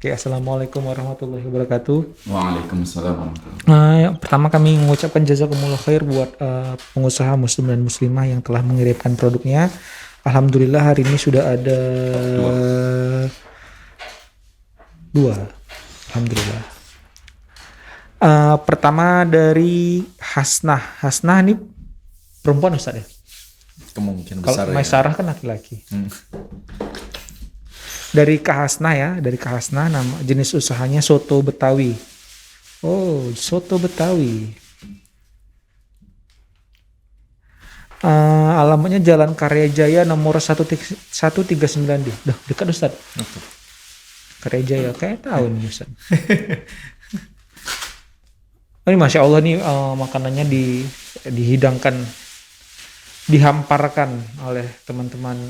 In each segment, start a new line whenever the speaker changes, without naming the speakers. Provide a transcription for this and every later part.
Oke, assalamualaikum warahmatullahi wabarakatuh.
Waalaikumsalam warahmatullahi
Pertama kami mengucapkan jazakumullah khair buat pengusaha muslim dan muslimah yang telah mengirimkan produknya. Alhamdulillah hari ini sudah ada dua. Alhamdulillah. Pertama dari Hasnah. Hasnah ini perempuan Ustaz ya?
Kemungkinan
Kalau
besar ya.
Maisarah kan laki-laki. Dari Kak Hasnah ya, dari Kak Hasnah, nama jenis usahanya soto Betawi. Oh, soto Betawi. Alamatnya Jalan Karya Jaya nomor 139 D. Duh, dekat Ustaz. Karya Jaya, kayak tahu nih Ustaz. Ini Masya Allah nih makanannya dihidangkan, dihamparkan oleh teman-teman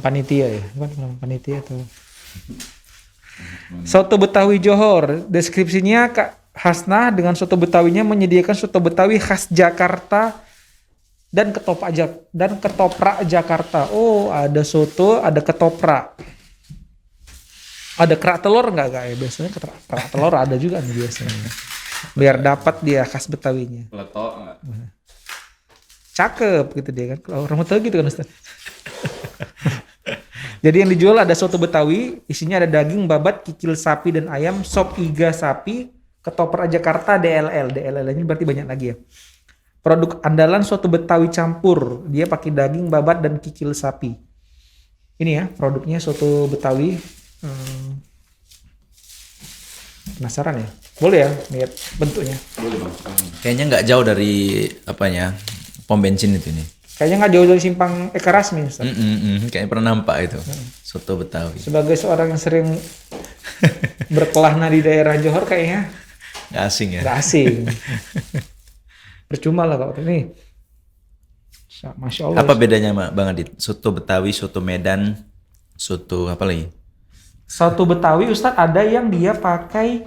panitia ya, bukan teman panitia atau soto Betawi Johor. Deskripsinya Kak Hasnah dengan soto Betawinya menyediakan soto Betawi khas Jakarta dan ketoprak Jakarta. Oh, ada soto, ada ketoprak. Ada kerak telur nggak Kak? Ya, biasanya kerak telur ada juga nih biasanya. Biar dapat dia khas Betawinya.
Letok enggak?
Cakep gitu dia kan. Kalau orang Betawi gitu kan Ustaz. Jadi yang dijual ada soto Betawi, isinya ada daging, babat, kikil sapi dan ayam, sop iga sapi, ketoprak Jakarta, DLL. DLL ini berarti banyak lagi ya. Produk andalan soto Betawi campur, dia pakai daging, babat dan kikil sapi. Ini ya produknya soto Betawi. Penasaran ya? Boleh ya lihat bentuknya.
Boleh Bang.
Kayaknya nggak jauh dari apanya pom bensin itu nih.
Kayaknya nggak jauh dari simpang Eka Rasmi Ustaz.
Kayaknya pernah nampak itu soto Betawi.
Sebagai seorang yang sering berkelana di daerah Johor kayaknya
Nggak asing ya.
nggak asing. Percuma lah kalau ini. Masya Allah.
Apa bedanya Bang Adit? Soto Betawi, soto Medan, soto apa lagi?
Soto Betawi Ustadz ada yang dia pakai,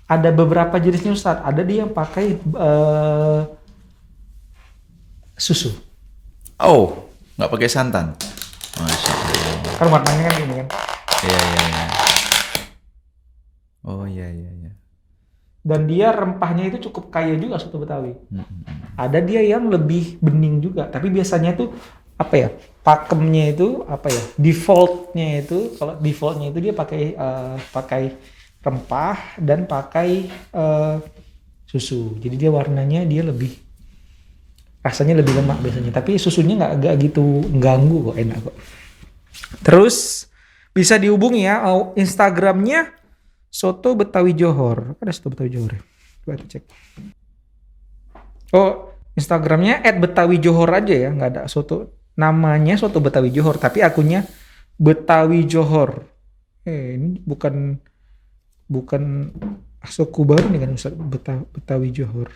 ada beberapa jenisnya Ustadz. Ada dia yang pakai susu.
Oh, nggak pakai santan. Masya Allah.
Kan warnanya kan ini kan.
Iya. Oh iya.
Dan dia rempahnya itu cukup kaya juga soto Betawi. Ada dia yang lebih bening juga. Tapi biasanya tuh apa ya? Pakemnya itu apa ya? Defaultnya itu kalau defaultnya itu dia pakai rempah dan pakai susu. Jadi dia warnanya dia rasanya lebih lemak biasanya. Tapi susunya nggak gitu ganggu kok, enak kok. Terus bisa dihubungi ya Instagramnya soto Betawi Johor. Ada soto Betawi Johor ya? Coba kita cek. Oh, Instagramnya @betawijohor aja ya, nggak ada soto. Namanya soto Betawi Johor, tapi akunnya Betawi Johor. Ini bukan suku baru nih kan Ustaz, Betawi Johor.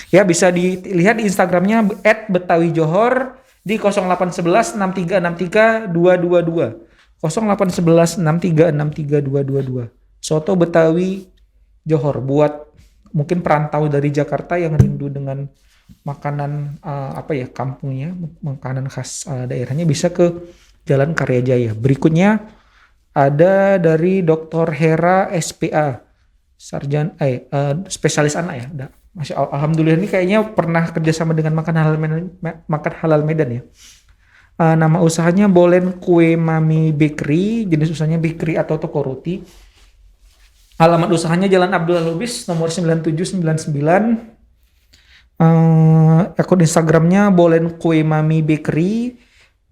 Ya bisa dilihat di Instagramnya @betawijohor di 0811 6363 222. 0811 6363 222. Soto Betawi Johor buat mungkin perantau dari Jakarta yang rindu dengan makanan kampungnya, makanan khas daerahnya, bisa ke Jalan Karya Jaya. Berikutnya ada dari Dr. Hera SPA, spesialis anak ya. Masya Allah, alhamdulillah ini kayaknya pernah kerjasama dengan Makan Halal Medan ya. Nama usahanya Bolen Kue Mami Bakery, jenis usahanya bakery atau toko roti. Alamat usahanya Jalan Abdullah Lubis nomor 9799. Akun Instagramnya Bolen Kue Mami Bakery.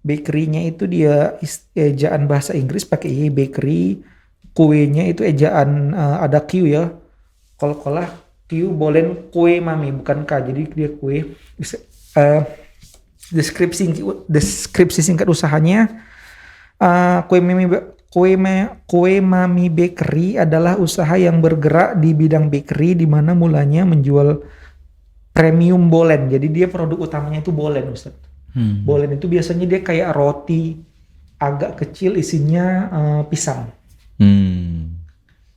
Bakery-nya itu dia ejaan bahasa Inggris pakai bakery. Kuenya itu ejaan ada Q ya. Kol-kolah Q, Bolen Kue Mami bukan K, jadi dia kue. Deskripsi singkat usahanya, Kue Mami Bakery adalah usaha yang bergerak di bidang bakery di mana mulanya menjual premium bolen. Jadi dia produk utamanya itu bolen Ustaz. Bolen itu biasanya dia kayak roti agak kecil isinya pisang.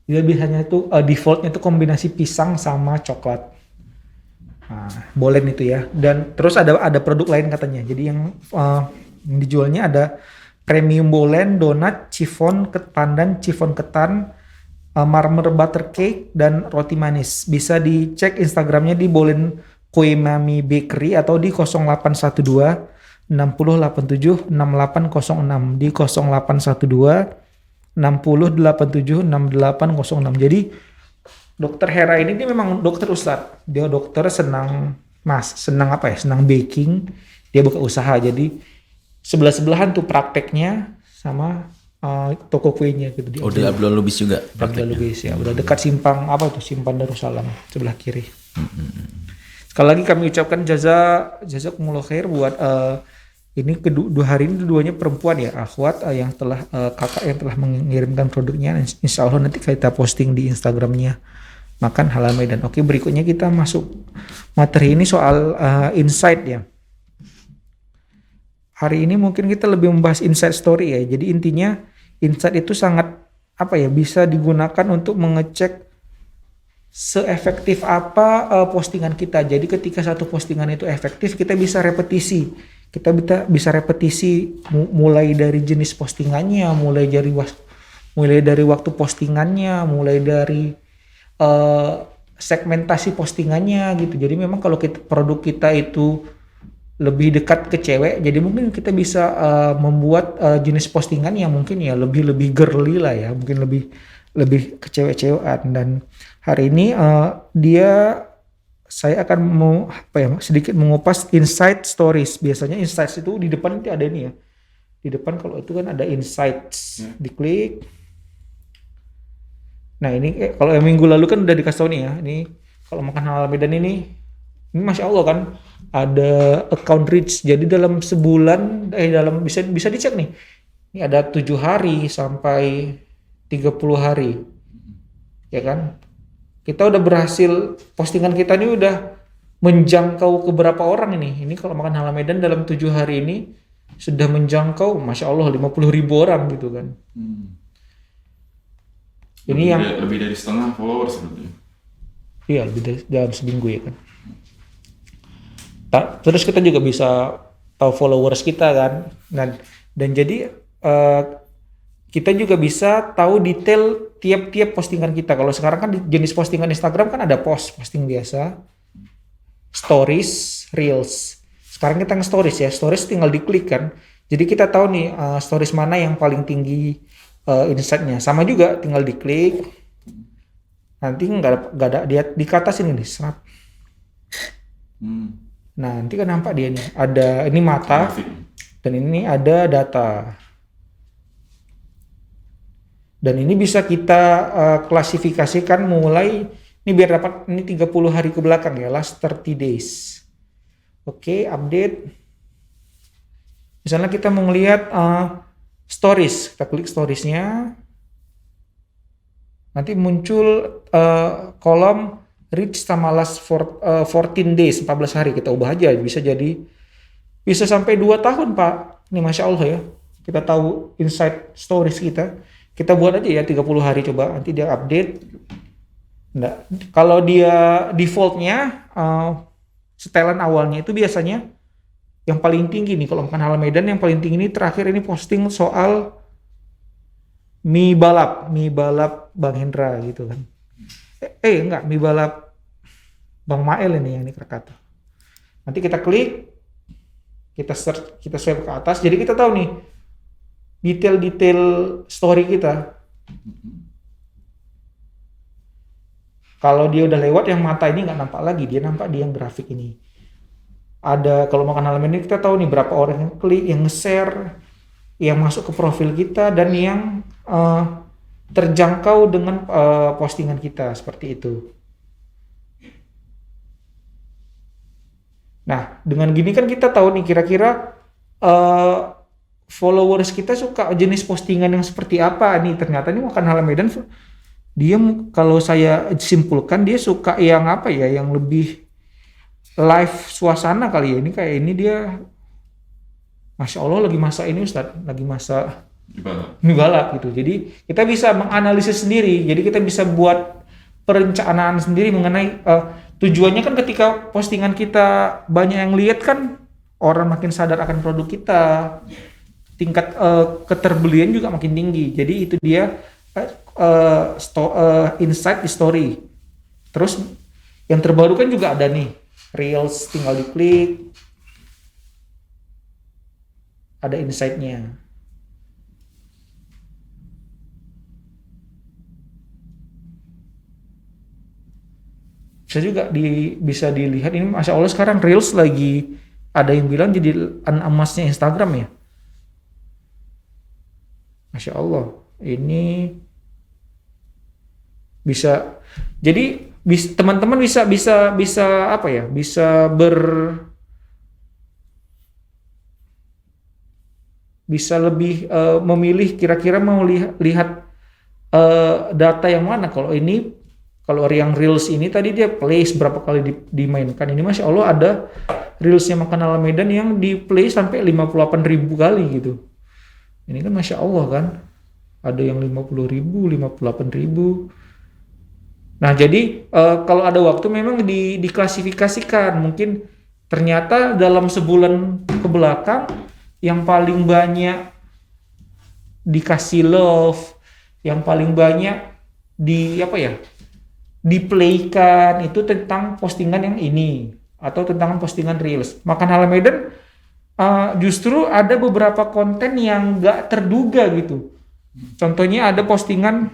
Dia biasanya itu defaultnya itu kombinasi pisang sama coklat. Bolen itu ya. Dan terus ada produk lain katanya. Jadi yang dijualnya ada premium bolen, donat, chiffon pandan, chiffon ketan, marmer butter cake, dan roti manis. Bisa dicek Instagramnya di Bolen Kue Mami Bakery atau di 0812 6087 6806 di 0812 6087 6806. Jadi Dokter Hera ini dia memang dokter ustadz. Dia dokter senang senang baking. Dia buka usaha. Jadi sebelah-sebelahan tuh prakteknya sama toko kuenya gitu.
Di Abdul Lubis juga
Abdul Lubis ya. Udah dekat simpang Simpang Darussalam sebelah kiri. Sekali lagi kami ucapkan jazakumullah khair buat ini dua hari ini duanya perempuan ya, akhwat yang telah kakak yang telah mengirimkan produknya. Insya Allah nanti kita posting di Instagramnya Makan Halal Medan. Oke, berikutnya kita masuk materi ini soal insight ya. Hari ini mungkin kita lebih membahas insight story ya. Jadi intinya insight itu sangat bisa digunakan untuk mengecek seefektif apa postingan kita. Jadi ketika satu postingan itu efektif, kita bisa repetisi. Kita bisa repetisi mulai dari jenis postingannya, mulai dari waktu postingannya, mulai dari segmentasi postingannya gitu. Jadi memang kalau produk kita itu lebih dekat ke cewek, jadi mungkin kita bisa membuat jenis postingan yang mungkin ya lebih girly lah ya, mungkin lebih ke cewek-cewekan. Dan hari ini saya akan sedikit mengupas insight stories. Biasanya insights itu di depan nanti ada ini ya, di depan kalau itu kan ada insights, diklik. Nah ini kalau yang minggu lalu kan udah dikasih tau nih ya, ini kalau Makan Halal Medan ini Masya Allah kan ada account reach. Jadi dalam sebulan bisa dicek nih. Ini ada 7 hari sampai 30 hari. Ya kan? Kita udah berhasil, postingan kita ini udah menjangkau ke berapa orang ini. Ini kalau Makan Halal Medan dalam 7 hari ini sudah menjangkau Masya Allah 50.000 orang gitu kan. Ini
lebih dari setengah followers berarti.
Iya, lebih dari dalam seminggu ya kan. Terus kita juga bisa tahu followers kita kan, dan jadi kita juga bisa tahu detail tiap-tiap postingan kita. Kalau sekarang kan jenis postingan Instagram kan ada posting biasa, stories, reels. Sekarang kita stories ya, stories tinggal diklik kan. Jadi kita tahu nih stories mana yang paling tinggi insight-nya. Sama juga tinggal diklik. Nanti nggak ada di atas ini nih, serap. Nah, nanti kan nampak dia nih, ada ini mata dan ini ada data. Dan ini bisa kita klasifikasikan mulai ini biar dapat ini 30 hari ke belakang ya, last 30 days. Oke, update. Misalnya kita mau ngelihat stories, kita klik storiesnya. Nanti muncul kolom reach sama last 14 days, 14 hari. Kita ubah aja, bisa sampai 2 tahun Pak. Ini Masya Allah ya, kita tahu insight stories kita buat aja ya 30 hari coba, nanti dia update. Nah, kalau dia defaultnya setelan awalnya itu biasanya yang paling tinggi nih, kalau Makan Halal Medan yang paling tinggi ini terakhir ini posting soal mie balap Bang Hendra gitu kan. Enggak, mie balap Bang Mael ini yang di Krakatau. Nanti kita klik, kita search, kita swipe ke atas, jadi kita tahu nih detail-detail story kita. Kalau dia udah lewat yang mata ini nggak nampak lagi, dia nampak di yang grafik ini. Ada kalau Makan Halal Medan kita tahu nih berapa orang yang klik, yang nge-share, yang masuk ke profil kita, dan yang terjangkau dengan postingan kita seperti itu. Nah, dengan gini kan kita tahu nih kira-kira followers kita suka jenis postingan yang seperti apa nih. Ternyata nih Makan Halal Medan dia, kalau saya simpulkan, dia suka yang yang lebih live suasana kali ya. Ini kayak ini dia Masya Allah lagi masak ini Ustadz, lagi masak mie balap gitu. Jadi kita bisa menganalisis sendiri. Jadi kita bisa buat perencanaan sendiri mengenai tujuannya kan ketika postingan kita banyak yang lihat kan orang makin sadar akan produk kita. tingkat keterbelian juga makin tinggi. Jadi itu dia insight di story. Terus yang terbaru kan juga ada nih Reels, tinggal diklik ada insight-nya. Bisa dilihat ini, Masya Allah sekarang Reels lagi ada yang bilang jadi emasnya Instagram ya. Masya Allah, ini bisa jadi teman-teman bisa apa ya? Bisa lebih memilih kira-kira mau lihat data yang mana. Kalau yang Reels ini tadi dia plays berapa kali dimainkan. Ini Masya Allah ada Reelsnya Makan Ala Medan yang di play sampai 58.000 kali gitu. Ini kan Masya Allah kan. Ada yang 50.000, 58.000. Nah jadi kalau ada waktu memang diklasifikasikan. Mungkin ternyata dalam sebulan ke belakang yang paling banyak dikasih love, yang paling banyak diplaykan itu tentang postingan yang ini atau tentang postingan Reels. Makan Ala Medan justru ada beberapa konten yang nggak terduga gitu. Contohnya ada postingan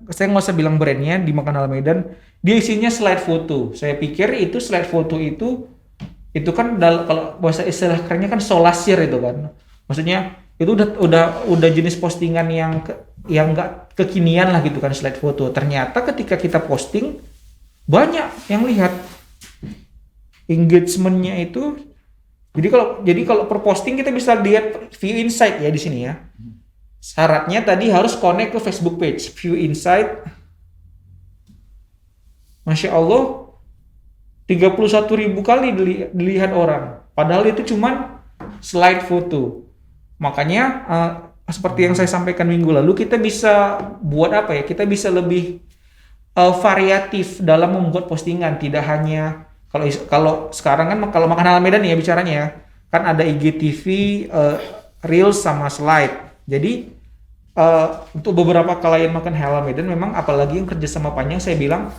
saya nggak usah bilang brandnya di Makan Ala Medan, dia isinya slide foto. Saya pikir itu slide foto itu kan kalau bahasa istilah kerennya kan solasir itu kan. Maksudnya itu udah jenis postingan yang nggak kekinian lah gitu kan, slide foto. Ternyata ketika kita posting banyak yang lihat engagementnya itu. Jadi kalau per posting kita bisa lihat view insight ya di sini ya. Syaratnya tadi harus connect ke Facebook page, view insight. Masya Allah 31.000 kali dilihat orang. Padahal itu cuman slide foto. Makanya seperti yang saya sampaikan minggu lalu, kita bisa buat apa ya? Kita bisa lebih variatif dalam membuat postingan. Tidak hanya kalau sekarang kan kalau Makan Ala Medan ya bicaranya ya, kan ada IGTV, Reels sama slide. Jadi untuk beberapa klien Makan Ala Medan memang apalagi yang kerja sama panjang, saya bilang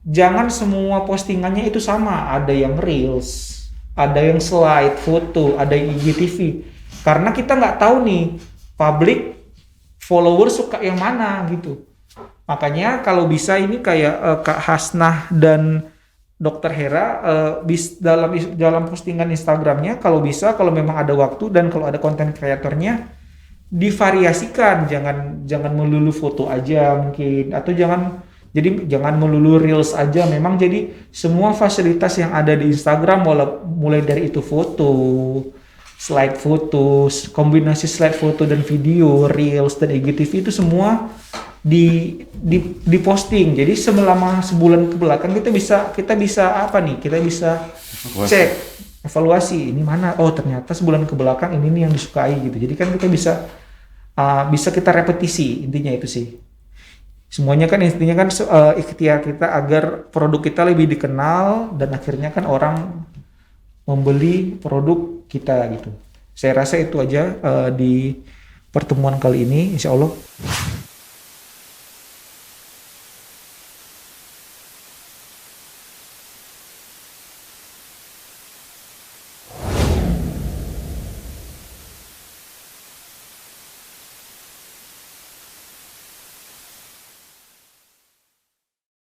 jangan semua postingannya itu sama. Ada yang Reels, ada yang slide foto, ada yang IGTV. Karena kita nggak tahu nih public followers suka yang mana gitu. Makanya kalau bisa ini kayak Kak Hasnah dan Dr. Hera dalam postingan Instagramnya kalau bisa, kalau memang ada waktu dan kalau ada konten kreatornya divariasikan, jangan melulu foto aja mungkin, atau jangan melulu Reels aja. Memang jadi semua fasilitas yang ada di Instagram mulai dari itu foto, slide foto, kombinasi slide foto dan video, Reels dan IGTV itu semua di posting. Jadi selama sebulan ke belakang kita bisa apa nih? Kita bisa cek evaluasi ini mana. Oh ternyata sebulan ke belakang ini nih yang disukai gitu. Jadi kan kita bisa kita repetisi, intinya itu sih. Semuanya kan intinya kan ikhtiar kita agar produk kita lebih dikenal dan akhirnya kan orang membeli produk kita gitu. Saya rasa itu aja di pertemuan kali ini, insya Allah.